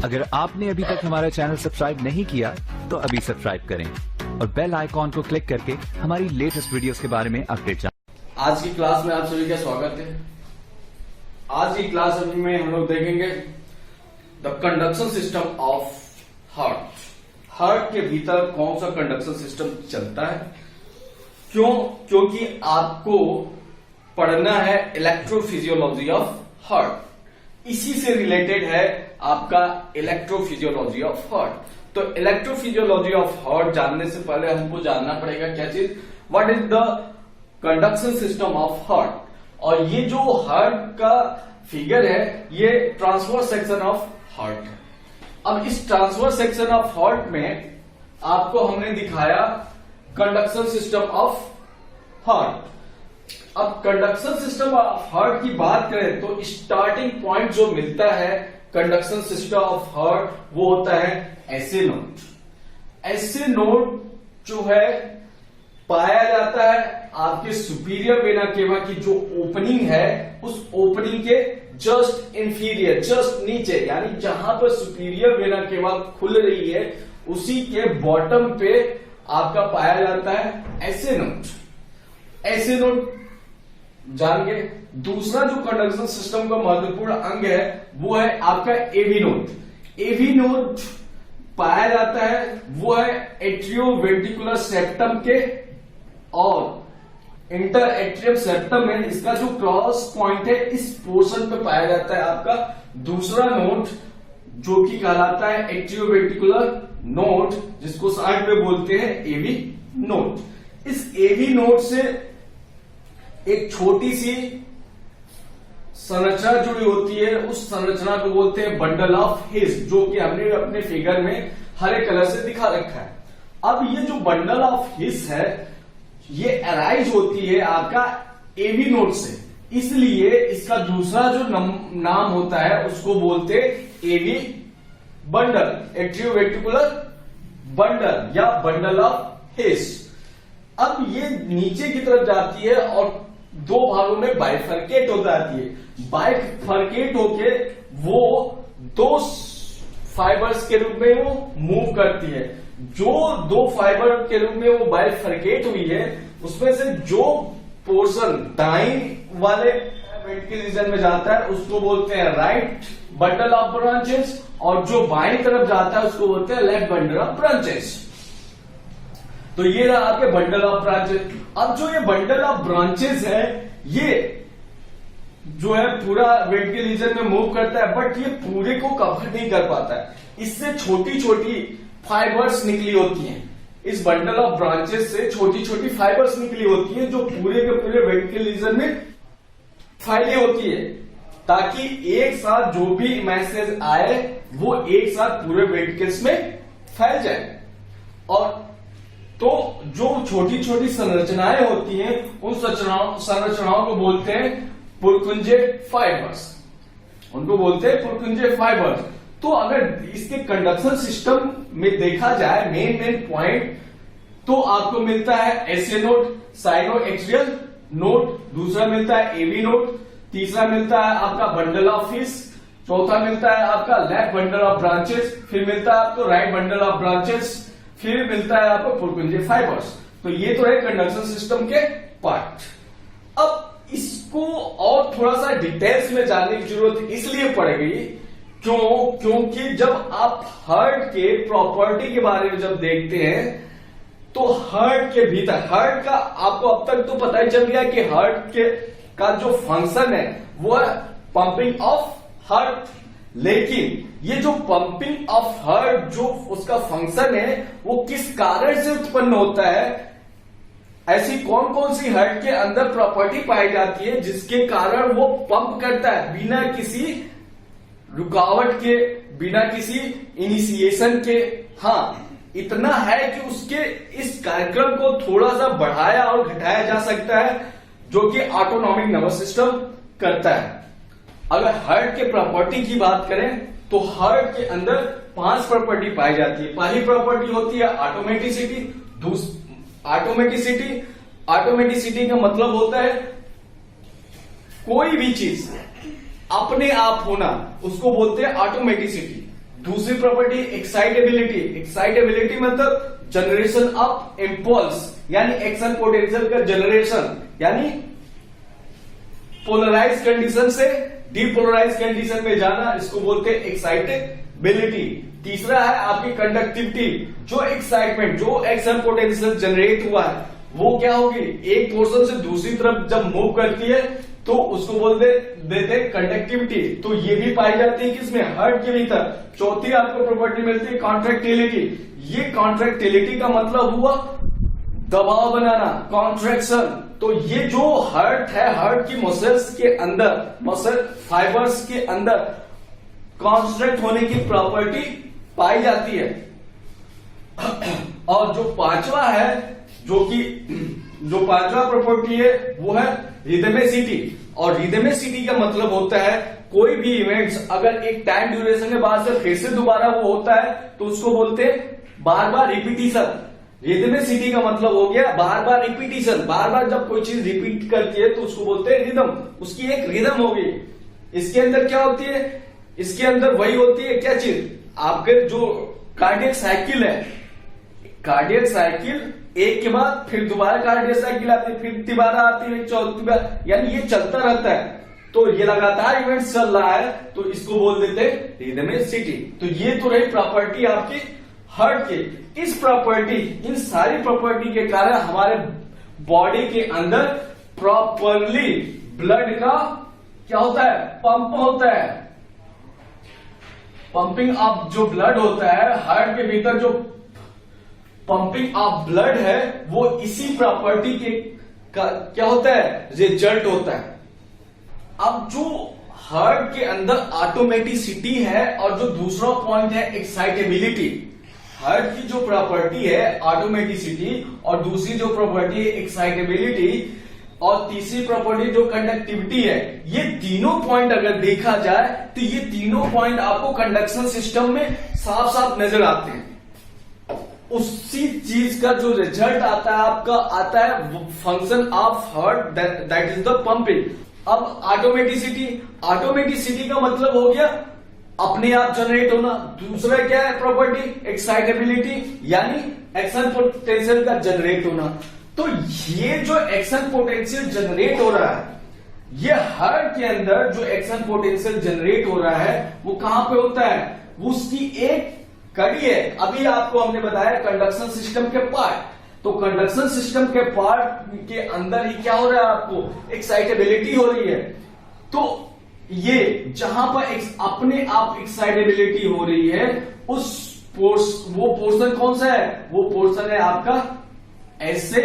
अगर आपने अभी तक हमारा चैनल सब्सक्राइब नहीं किया तो अभी सब्सक्राइब करें और बेल आइकॉन को क्लिक करके हमारी लेटेस्ट वीडियोस के बारे में अपडेट जानें। आज की क्लास में आप सभी का स्वागत है। आज की क्लास में हम लोग देखेंगे the conduction system of heart. Heart के भीतर कौन सा कंडक्शन सिस्टम चलता है, क्यों? क्योंकि आपको पढ़ना है इलेक्ट्रोफिजियोलॉजी ऑफ हार्ट, इसी से रिलेटेड है आपका इलेक्ट्रोफिजियोलॉजी ऑफ हार्ट। तो इलेक्ट्रोफिजियोलॉजी ऑफ हार्ट जानने से पहले हमको जानना पड़ेगा क्या चीज, what is the conduction system of heart. और ये जो हार्ट का फिगर है ये ट्रांसवर्स सेक्शन ऑफ हार्ट है। अब इस ट्रांसवर्स सेक्शन ऑफ हार्ट में आपको हमने दिखाया कंडक्शन सिस्टम ऑफ हार्ट। अब कंडक्शन सिस्टम ऑफ हार्ट की बात करें तो स्टार्टिंग पॉइंट जो मिलता है कंडक्शन सिस्टम ऑफ हार्ट वो होता है ऐसे नोड। ऐसे नोड जो है पाया जाता है आपके सुपीरियर वेना केवा की जो ओपनिंग है उस ओपनिंग के जस्ट इंफीरियर, जस्ट नीचे, यानी जहां पर सुपीरियर वेना केवा खुल रही है उसी के बॉटम पे आपका पाया जाता है ऐसे नोड। ऐसे नोड जान गए। दूसरा जो कंडक्शन सिस्टम का महत्वपूर्ण अंग है वो है आपका एवी नोड। एवी नोड पाया जाता है वो है एट्रियोवेंट्रिकुलर सेप्टम के और इंटर एट्रियम सेप्टम में इसका जो क्रॉस पॉइंट है इस पोर्शन पे पाया जाता है आपका दूसरा नोड, जो कि कहलाता है एट्रियोवेंट्रिकुलर नोड, जिसको साइड में बोलते हैं एवी नोड। इस एवी नोड से एक छोटी सी संरचना जुड़ी होती है, उस संरचना को बोलते हैं बंडल ऑफ हिस, जो कि हमने अपने फिगर में हरे कलर से दिखा रखा है। अब ये जो बंडल ऑफ हिस है ये अराइज होती है आपका एवी नोड से, इसलिए इसका दूसरा जो नाम होता है उसको बोलते हैं एवी बंडल, एट्रियोवेंट्रिकुलर बंडल या बंडल ऑफ हिस। अब ये नीचे की तरफ जाती है और दो भागों में बाइफर्केट हो जाती है। बाइफर्केट होके वो दो फाइबर्स के रूप में वो मूव करती है। जो दो फाइबर के रूप में वो बाइफर्केट हुई है उसमें से जो पोर्शन दाईं वाले वेंट्रिकल रीजन में जाता है उसको बोलते हैं राइट बंडल ऑफ ब्रांचेस, और जो बाईं तरफ जाता है उसको बोलते हैं लेफ्ट बंडल ऑफ ब्रांचेस। तो ये रहा आपके बंडल ऑफ ब्रांचेस। अब जो ये बंडल ऑफ ब्रांचेस है ये जो है पूरा वेंट्रिकल रीजन में मूव करता है, बट ये पूरे को कवर नहीं कर पाता है। इससे छोटी छोटी फाइबर्स निकली होती हैं। इस बंडल ऑफ ब्रांचेस से छोटी छोटी फाइबर्स निकली होती हैं जो पूरे के पूरे वेंट्रिकल रीजन में फैली होती है, ताकि एक साथ जो भी मैसेज आए वो एक साथ पूरे वेंट्रिकल्स में फैल जाए। और तो जो छोटी छोटी संरचनाएं होती हैं उन संरचनाओं को बोलते हैं पुरकुंजे फाइबर्स, उनको बोलते हैं पुरकुंजे फाइबर्स। तो अगर इसके कंडक्शन सिस्टम में देखा जाए मेन पॉइंट तो आपको मिलता है SA node, sinoatrial node, दूसरा मिलता है एवी नोड, तीसरा मिलता है आपका बंडल ऑफ हिस, चौथा मिलता है आपका लेफ्ट बंडल ऑफ ब्रांचेस, फिर मिलता है आपको राइट बंडल ऑफ ब्रांचेस, फिर मिलता है आपको पुरकुंजे फाइबर्स। तो ये तो है कंडक्शन सिस्टम के पार्ट। अब इसको और थोड़ा सा डिटेल्स में जानने की जरूरत इसलिए पड़ेगी क्योंकि जब आप हार्ट के प्रॉपर्टी के बारे में जब देखते हैं तो हार्ट के भीतर, हार्ट का आपको अब तक तो पता ही चल गया कि हार्ट के का जो फंक्शन है वो है पंपिंग ऑफ हार्ट, लेकिन ये जो पंपिंग ऑफ हार्ट जो उसका फंक्शन है वो किस कारण से उत्पन्न होता है, ऐसी कौन कौन सी हार्ट के अंदर प्रॉपर्टी पाई जाती है जिसके कारण वो पंप करता है बिना किसी रुकावट के, बिना किसी इनिशिएशन के। हाँ, इतना है कि उसके इस कार्यक्रम को थोड़ा सा बढ़ाया और घटाया जा सकता है, जो कि ऑटोनॉमिक नर्वस सिस्टम करता है। अगर हार्ट के प्रॉपर्टी की बात करें तो हार्ट के अंदर 5 प्रॉपर्टी पाई जाती है। पहली प्रॉपर्टी होती है ऑटोमेटिसिटी। ऑटोमेटिसिटी का मतलब होता है कोई भी चीज अपने आप होना, उसको बोलते हैं ऑटोमेटिसिटी। दूसरी प्रॉपर्टी एक्साइटेबिलिटी। एक्साइटेबिलिटी मतलब जनरेशन ऑफ इम्पल्स, यानी एक्शन पोटेंशियल का जनरेशन, यानी पोलराइज कंडीशन से डीपोलराइज कंडीशन में जाना, इसको बोलते हैं एक्साइटेबिलिटी। तीसरा है आपकी कंडक्टिविटी, जो एक्साइटमेंट, जो एक्शन पोटेंशियल जनरेट हुआ है वो क्या होगी, एक पोर्शन से दूसरी तरफ जब मूव करती है तो उसको बोल देते हैं कंडक्टिविटी। तो ये भी पाई जाती है किसमें, हार्ट के भीतर। चौथी आपको प्रॉपर्टी मिलती है कॉन्ट्रैक्टिलिटी। ये कॉन्ट्रैक्टिलिटी का मतलब हुआ दबाव बनाना, कॉन्ट्रैक्शन। तो ये जो हार्ट है, हार्ट की मसल्स के अंदर, मसल फाइबर्स के अंदर कॉन्स्ट्रैक्ट होने की प्रॉपर्टी पाई जाती है। और जो पांचवा है, जो पांचवा प्रॉपर्टी है वो है रिदमेसिटी। और रिदमेसिटी का मतलब होता है कोई भी इवेंट्स अगर एक टाइम ड्यूरेशन के बाद से फिर से दोबारा वो होता है तो उसको बोलते हैं बार बार रिपीटिशन। रिदमेसिटी का मतलब हो गया बार बार रिपीटिशन। बार बार जब कोई चीज रिपीट करती है तो उसको बोलते हैं रिदम, उसकी एक रिदम होगी। इसके अंदर क्या होती है, इसके अंदर वही होती है क्या चीज, आपके जो कार्डियक साइकिल है, कार्डियक साइकिल एक के बाद फिर दोबारा कार्डियक साइकिल आती है, फिर दोबारा आती है, चौथी बार, यानी ये चलता रहता है। तो ये लगातार इवेंट चल रहा है तो इसको बोल देते हैं रिदमेसिटी। तो ये तो रही प्रॉपर्टी आपकी हार्ट की। इस प्रॉपर्टी, इन सारी प्रॉपर्टी के कारण हमारे बॉडी के अंदर प्रॉपरली ब्लड का क्या होता है, पंप होता है। पंपिंग ऑफ जो ब्लड होता है हार्ट के भीतर, जो पंपिंग ऑफ ब्लड है वो इसी प्रॉपर्टी के क्या होता है, रिजल्ट होता है। अब जो हार्ट के अंदर ऑटोमेटिसिटी है और जो दूसरा पॉइंट है एक्साइटेबिलिटी, हार्ट की जो प्रॉपर्टी है ऑटोमेटिसिटी और दूसरी जो प्रॉपर्टी है एक्साइटेबिलिटी और तीसरी प्रॉपर्टी जो कंडक्टिविटी है, ये तीनों पॉइंट अगर देखा जाए तो ये तीनों पॉइंट आपको कंडक्शन सिस्टम में साफ साफ नजर आते हैं। उसी चीज का जो रिजल्ट आता है आपका, आता है function of heart, that is the pumping. अब ऑटोमेटिसिटी, ऑटोमेटिसिटी का मतलब हो गया अपने आप जनरेट होना। दूसरा क्या है प्रॉपर्टी, एक्साइटेबिलिटी, यानी एक्शन पोटेंशियल का जनरेट होना। तो ये जो एक्शन पोटेंशियल जनरेट हो रहा है, ये हार्ट के अंदर जो एक्शन पोटेंशियल जनरेट हो रहा है वो कहां पे होता है, वो उसकी एक कड़ी है। अभी आपको हमने बताया कंडक्शन सिस्टम के पार्ट, तो कंडक्शन सिस्टम के पार्ट के अंदर ही क्या हो रहा है, आपको एक्साइटेबिलिटी हो रही है। तो ये जहां पर अपने आप एक्साइटेबिलिटी हो रही है उस वो पोर्शन कौन सा है, वो पोर्शन है आपका ऐसे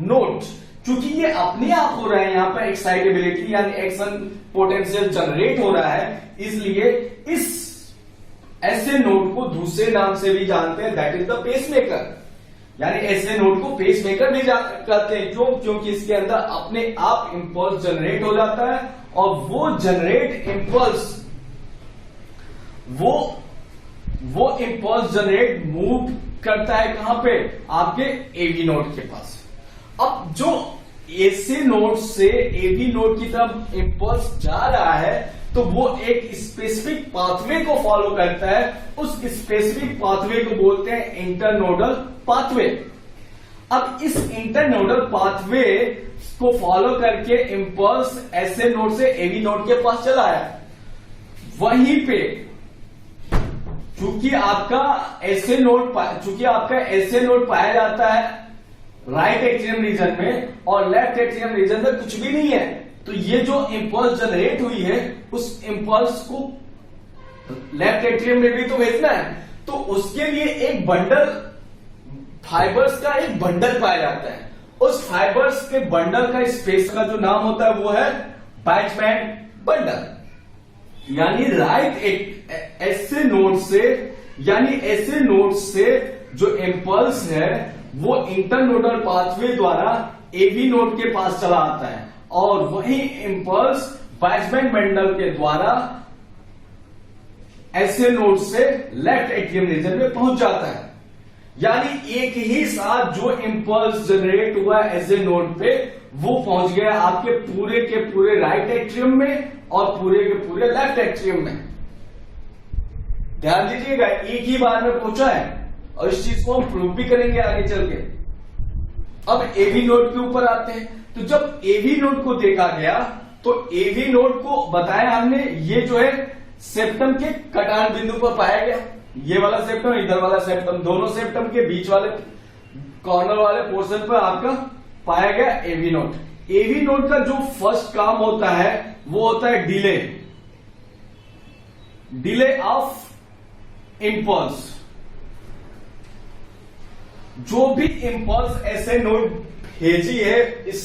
नोट। क्योंकि ये अपने आप हो रहा है यहां पर एक्साइटेबिलिटी यानी एक्शन पोटेंशियल जनरेट हो रहा है, इसलिए इस ऐसे नोट को दूसरे नाम से भी जानते हैं, दैट इज द पेसमेकर। यानी ऐसे नोट को पेसमेकर भी कहते हैं। क्यों, क्योंकि इसके अंदर अपने आप इंपल्स जनरेट हो जाता है और वो जनरेट इंपल्स, वो इंपल्स जनरेट मूव करता है कहां पे, आपके एवी नोड के पास। अब जो ऐसे नोड से एवी नोड की तरफ इंपल्स जा रहा है तो वो एक स्पेसिफिक पाथवे को फॉलो करता है। उस स्पेसिफिक पाथवे को बोलते हैं इंटरनोडल पाथवे। अब इस इंटरनोडल पाथवे को फॉलो करके इंपल्स ऐसे नोड से एवी नोड के पास चला है। वहीं पे चूंकि आपका ऐसे नोड पाया जाता है राइट एट्रियम रीजन में और लेफ्ट एट्रियम रीजन में कुछ भी नहीं है, तो ये जो इंपल्स जनरेट हुई है उस इंपल्स को लेफ्ट एट्रियम में भी तो भेजना है। तो उसके लिए एक बंडल, फाइबर्स का एक बंडल पाया जाता है। उस फाइबर्स के बंडल का स्पेस का जो नाम होता है वो है बैचबैंड बंडल। यानी राइट ऐसे नोड से जो इंपल्स है वो इंटरनोडल पाथवे द्वारा एवी नोड के पास चला आता है और वही इंपल्स बैचबैंड बंडल के द्वारा ऐसे नोड से लेफ्ट एट्रियम रीजन में पहुंच जाता है। यानी एक ही साथ जो इंपल्स जनरेट हुआ ऐसे नोड पे वो पहुंच गया आपके पूरे के पूरे राइट एट्रियम में और पूरे के पूरे लेफ्ट एट्रियम में। ध्यान दीजिएगा, एक ही बार में पहुंचा है और इस चीज को हम प्रूव भी करेंगे आगे चल के। अब एवी नोड के ऊपर आते हैं। तो जब एवी नोड को देखा गया तो एवी नोड को बताया हमने, ये जो है सेप्टम के कटान बिंदु पर पाया गया। ये वाला सेप्टम, इधर वाला सेप्टम, दोनों सेप्टम के बीच वाले कॉर्नर वाले पोर्शन पर आपका पाया गया एवी नोड। एवी नोड का जो फर्स्ट काम होता है वो होता है डिले ऑफ इंपल्स। जो भी इंपल्स ऐसे नोड भेजी है इस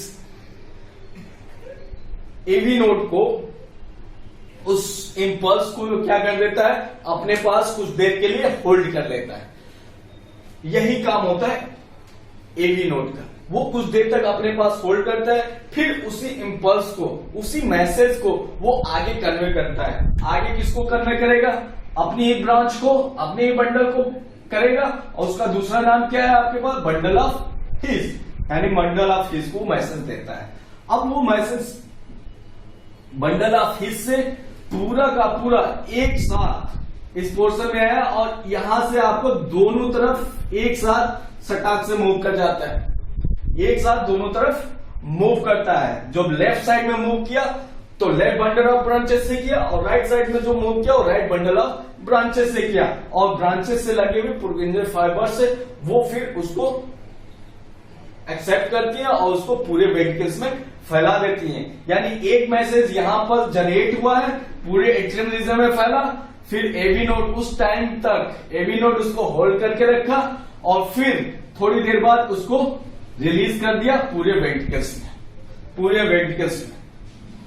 एवी नोड को, उस इंपल्स को क्या कर देता है, अपने पास कुछ देर के लिए होल्ड कर लेता है। यही काम होता है एवी नोड का। वो कुछ देर तक अपने पास होल्ड करता है, फिर उसी इंपल्स को, उसी मैसेज को वो आगे कन्वे करता है। आगे किसको कन्वे करेगा, अपनी ही ब्रांच को, अपने ही बंडल को करेगा। और उसका दूसरा नाम क्या है आपके पास, बंडल ऑफ हिज, यानी बंडल ऑफ हिज को मैसेज देता है। अब वो मैसेज बंडल ऑफ हिज से पूरा का पूरा एक साथ इस पोर्शन में आया और यहां से आपको दोनों तरफ एक साथ सटाक से मूव कर जाता है। एक साथ दोनों तरफ मूव करता है। जब लेफ्ट साइड में मूव किया तो लेफ्ट बंडल ऑफ ब्रांचेस से किया, और राइट साइड में जो मूव किया वो राइट बंडल ऑफ ब्रांचेस से किया। और ब्रांचेस से लगे हुए पुर्किंजर फाइबर से वो फिर उसको एक्सेप्ट करती है और उसको पूरे वेंट्रिकल्स में फैला देती हैं। यानी एक मैसेज यहां पर जनरेट हुआ है, पूरे एट्रियम रीजन में फैला, फिर एवी नोड उस टाइम तक एवी नोड उसको होल्ड करके रखा और फिर थोड़ी देर बाद उसको रिलीज कर दिया पूरे वेंट्रिकल्स में।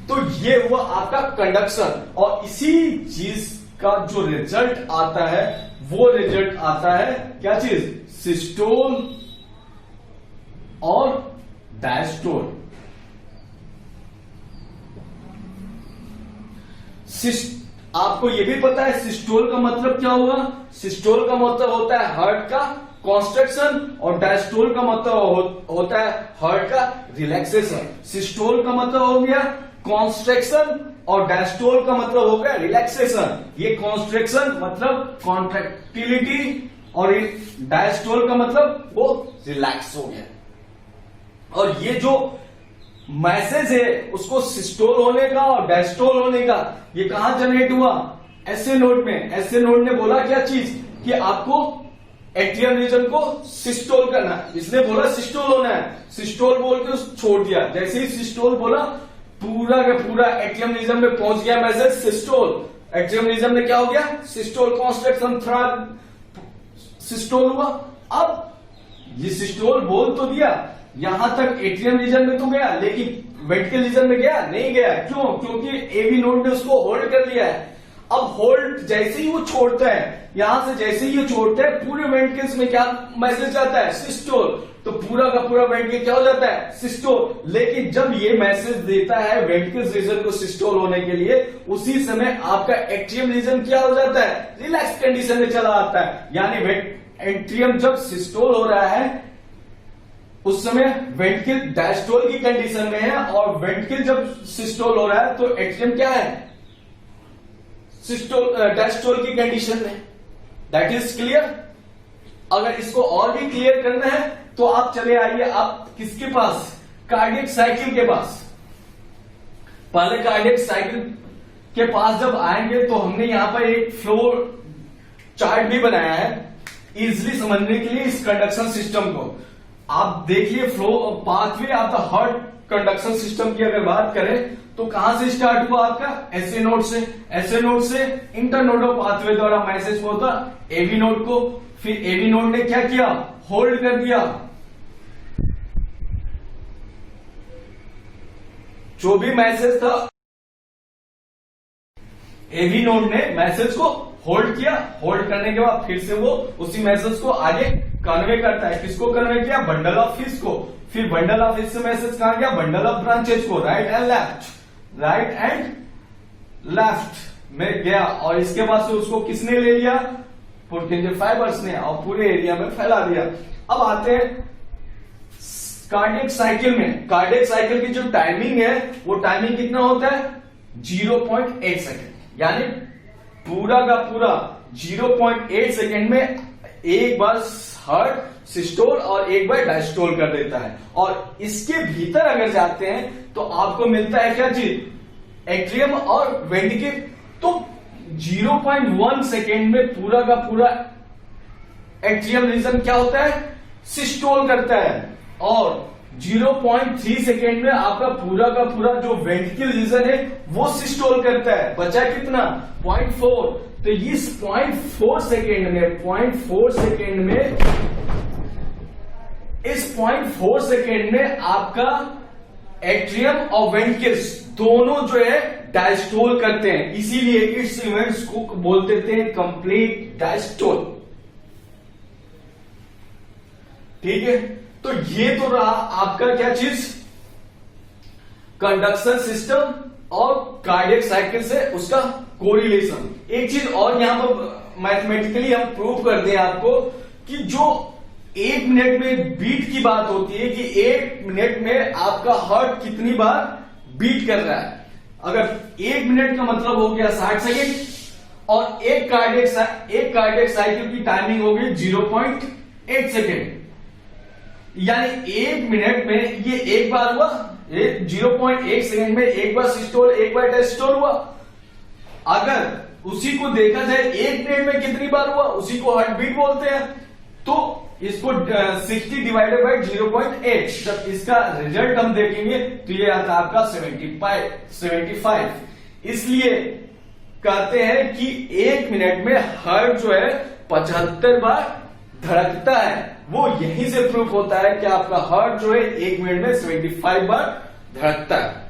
तो ये हुआ आपका कंडक्शन। और इसी चीज का जो रिजल्ट आता है वो रिजल्ट आता है क्या चीज, सिस्टोल और डायस्टोल। आपको यह भी पता है सिस्टोल का मतलब क्या होगा, सिस्टोल का मतलब होता है हार्ट का कॉन्स्ट्रक्शन और डायस्टोल का मतलब होता है हार्ट का रिलैक्सेशन। सिस्टोल का मतलब हो गया कॉन्स्ट्रक्शन और डायस्टोल का मतलब हो गया रिलैक्सेशन। ये कॉन्स्ट्रक्शन मतलब कॉन्ट्रैक्टिलिटी और डायस्टोल का मतलब वो रिलैक्स हो गया। और ये जो मैसेज है उसको सिस्टोल होने का और डायस्टोल होने का ये कहां जनरेट हुआ, एसए नोड में। एसए नोड ने बोला क्या चीज कि आपको एट्रियम रीजन को सिस्टोल करना है। इसने बोला सिस्टोल होना है, सिस्टोल बोल के छोड़ दिया। जैसे ही सिस्टोल बोला पूरा का पूरा एट्रियम रीजन में पहुंच गया मैसेज सिस्टोल। एट्रियम रीजन में क्या हो गया, सिस्टोल कॉन्स्ट्रक्शन सिस्टोल हुआ। अब ये सिस्टोल बोल तो दिया, यहां तक एट्रियम रीजन में तो गया, लेकिन वेंट्रिकल रीजन में गया नहीं गया। क्यों, क्योंकि एवी नोड ने उसको होल्ड कर लिया है। अब होल्ड जैसे ही वो छोड़ता है, यहां से जैसे ही ये छोड़ता है पूरे वेंट्रिकल्स में क्या मैसेज जाता है, सिस्टोल। तो पूरा का पूरा वेंट्रिकल क्या हो जाता है, सिस्टोल। लेकिन जब ये मैसेज देता है वेंट्रिकल रीजन को सिस्टोल होने के लिए, उसी समय आपका एट्रियम रीजन क्या हो जाता है, रिलैक्स कंडीशन में चला आता है। यानी एट्रियम जब सिस्टोल हो रहा है उस समय वेंट्रिकल डायस्टोल की कंडीशन में है, और वेंट्रिकल जब सिस्टोल हो रहा है तो एट्रियम क्या है, डायस्टोल की कंडीशन में। That is clear. अगर इसको और भी क्लियर करना है तो आप चले आइए आप किसके पास, कार्डियक साइकिल के पास। पहले कार्डियक साइकिल के पास जब आएंगे तो हमने यहां पर एक फ्लो चार्ट भी बनाया है इजिली समझने के लिए इस कंडक्शन सिस्टम को। आप देखिए flow pathway of the heart conduction system की अगर बात करें तो कहां से स्टार्ट हुआ आपका, एसए नोड से। एसए नोड से इंटरनोडल पाथवे द्वारा मैसेज होता एवी नोड को। फिर एवी नोड ने क्या किया, होल्ड कर दिया। जो भी मैसेज था एवी नोड ने मैसेज को होल्ड किया। होल्ड करने के बाद फिर से वो उसी मैसेज को आगे कन्वे करता है। किसको कन्वे किया, बंडल ऑफ हिज को। फिर बंडल ऑफ हिज से मैसेज कहां गया, बंडल ऑफ ब्रांचेज को, राइट एंड लेफ्ट में गया। और इसके बाद से उसको किसने ले लिया, पुर्किंजर फाइबर्स ने, और पूरे एरिया में फैला दिया। अब आते हैं कार्डियक साइकिल में। कार्डियक साइकिल की जो टाइमिंग है वो टाइमिंग कितना होता है, 0.8 सेकेंड। यानी पूरा का पूरा 0.8 सेकेंड में एक बार हार्ट सिस्टोल और एक बार डायस्टोल कर देता है। और इसके भीतर अगर जाते हैं तो आपको मिलता है क्या चीज, एट्रियम और वेंट्रिकल। तो 0.1 सेकेंड में पूरा का पूरा एट्रियम रीजन क्या होता है, सिस्टोल करता है, और 0.3 सेकेंड में आपका पूरा का पूरा जो वेंट्रिकल रीजन है वो सिस्टोल करता है। बचा कितना, 0.4। तो इस 0.4 सेकेंड में इस 0.4 सेकेंड में आपका एट्रियम और वेंट्रिकल्स दोनों जो है डायस्टोल करते हैं, इसीलिए इस इवेंट्स को बोलते थे कंप्लीट डायस्टोल। ठीक है, तो ये तो रहा आपका क्या चीज, कंडक्शन सिस्टम और कार्डियक साइकिल से उसका कोरिलेशन। एक चीज और यहां पर मैथमेटिकली हम प्रूव कर दें आपको कि जो 1 मिनट में बीट की बात होती है कि 1 मिनट में आपका हार्ट कितनी बार बीट कर रहा है। अगर 1 मिनट का मतलब हो गया 60 सेकेंड और एक कार्डियक साइकिल की टाइमिंग हो गई 0.8 सेकेंड, यानी 1 मिनट में ये एक बार हुआ, 0.8 सेकेंड में एक बार सिस्टोल एक बार डायस्टोल हुआ। अगर उसी को देखा जाए 1 मिनट में कितनी बार हुआ, उसी को हार्ट बीट बोलते हैं। तो इसको 60 डिवाइडेड बाई 0.8, जब इसका रिजल्ट हम देखेंगे तो ये आता है आपका 75। इसलिए कहते हैं कि 1 मिनट में हार्ट जो है 75 बार धड़कता है। वो यहीं से प्रूफ होता है कि आपका हार्ट जो है 1 मिनट में 75 बार धड़कता है।